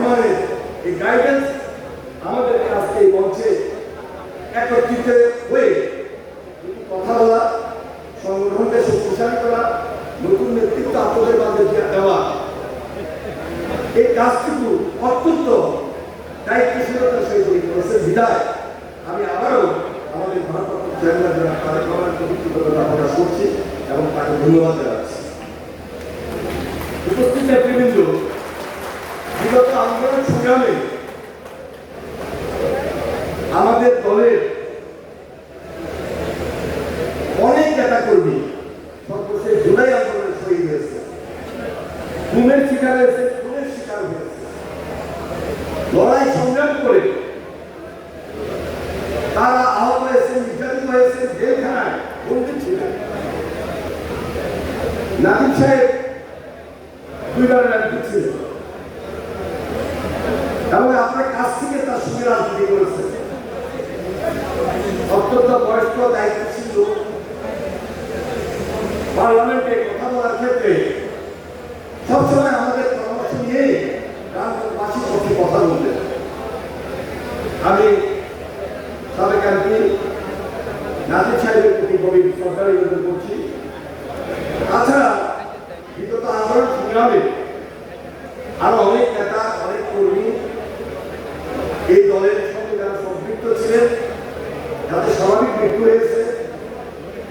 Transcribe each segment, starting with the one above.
রহমানের এই গাইডেন্স আমাদেরকে আজকে এই মঞ্চে একত্রিত হয়ে কথা বলা, সংগঠনকে শক্তিশালী করা, নতুন নেতৃত্ব আপনাদের মাঝে দেওয়া, এই কাজটুকু অত্যন্ত দায়িত্বশীলতার সহিত করেছে। বিদায় আমি আবারও আমাদের ভারপ্রাপ্ত চেয়ারম্যান জনাব তারেক রহমানের প্রতি কৃতজ্ঞতা প্রকাশ করছি এবং তাকে ধন্যবাদ জানাচ্ছি। উপস্থিত নেতৃবৃন্দ, বিগত আন্দোলন সংগ্রামে আমাদের দলের অনেক নেতা কর্মী সর্বশেষ জুলাই আন্দোলনে শহীদ হয়েছে, গুমের শিকার হয়েছে, খুনের শিকার হয়েছে, লড়াই সংগ্রাম করে তারা আহত হয়েছে, নির্যাতিত হয়েছে, জেলখানায় বন্দী ছিলেন। নাদিম সাহেব দুইবার রাজনীতি ছিলেন এবং আপনার কাছ থেকে তার সঙ্গে রাজনীতি করেছে। অত্যন্ত বয়স্ক দায়িত্বশীল লোক, পার্লামেন্টে কথা বলার ক্ষেত্রে সবসময় আমাদের পরামর্শ নিয়ে রাজনীতিবাসীর পক্ষে কথা বলতেন। আমি সাবেক এমপি নাদিম সাহেবের প্রতি গভীর শ্রদ্ধা নিবেদন করছি। তাছাড়া বিগত আন্দোলন সংগ্রামে আরো অনেক নেতা, অনেক কর্মী এই দলের সঙ্গে যারা সম্পৃক্ত ছিলেন, যাদের স্বাভাবিক মৃত্যু হয়েছে,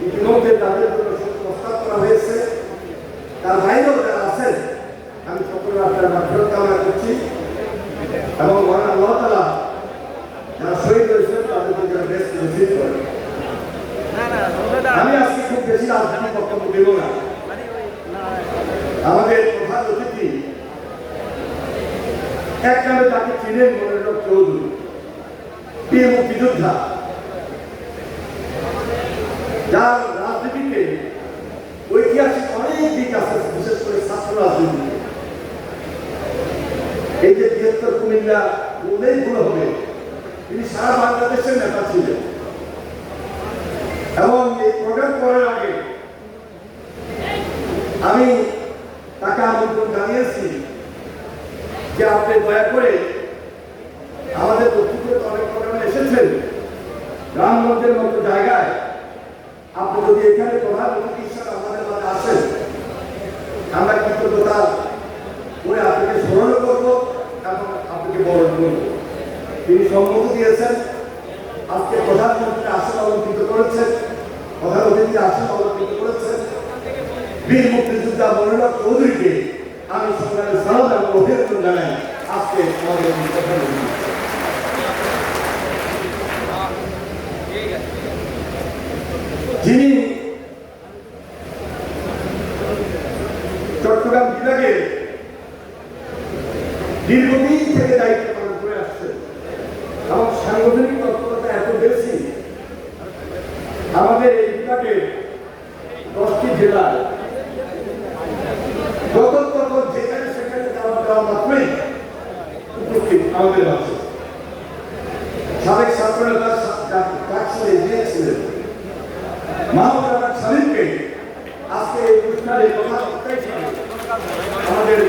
ইতিমধ্যে তাদের জন্য প্রস্তাব করা হয়েছে, তার বাইরেও যারা আছেন আমি সকলের আপনার মাধ্যমে কামনা করছি এবং মহান আল্লাহ তাআলা যারা শহীদ হয়েছেন তাদেরকে যারা বেস্ট রিসিভ করেন। আমি আজকে খুব বেশি রাজনীতি বক্তব্য দেব না। আমাদের প্রধান অতিথি এক নামে তাকে চিনেন মনিরুল চৌধুরী, বীর মুক্তিযোদ্ধা, যার রাজনীতিতে ঐতিহাসিক অনেক দিক আছে, বিশেষ করে ছাত্র রাজনীতিতে। এই যে ৭৩ কুমিল্লা বলেই ভুল হবে, তিনি সারা বাংলাদেশের নেতা ছিলেন এবং এই প্রোগ্রাম করার আগে আমি তাকে আমন্ত্রণ জানিয়েছি যে আপনি দয়া করে আমাদের দক্ষিণে অনেক প্রোগ্রামে এসেছেন, রামগঞ্জের মতো জায়গায় আপনি যদি এখানে প্রধান অতিথি হিসাবে আমাদের মাঝে আসেন, আমরা কৃতজ্ঞতা করে আপনাকে স্মরণ করব এবং আপনাকে বরণ করব। তিনি সম্মতি দিয়েছেন। আজকে প্রধানমন্ত্রী আসন অলঙ্কৃত করেছেন, প্রধান অতিথি আসন অলঙ্কৃত করেছেন। বীর মুক্তিযোদ্ধা মনিরুল চৌধুরীকে আমি সংগ্রামে সালাম এবং অভিনন্দন জানাই। আজকে আমাদের যিনি চট্টগ্রাম বিভাগের দীর্ঘদিন থেকে দায়িত্ব পালন করে আসছেন এবং সাংগঠনিক তৎপরতা এত বেশি, আমাদের এই বিভাগে 10টি জেলায় যখন যেখানে সেখানে যাওয়া মাত্রই উপস্থিত আমাদের মাঝে। সাবেক ছাত্র নেতা ছিলেন মাহমুদ সালিমকে আজকে এই অনুষ্ঠানে আমাদের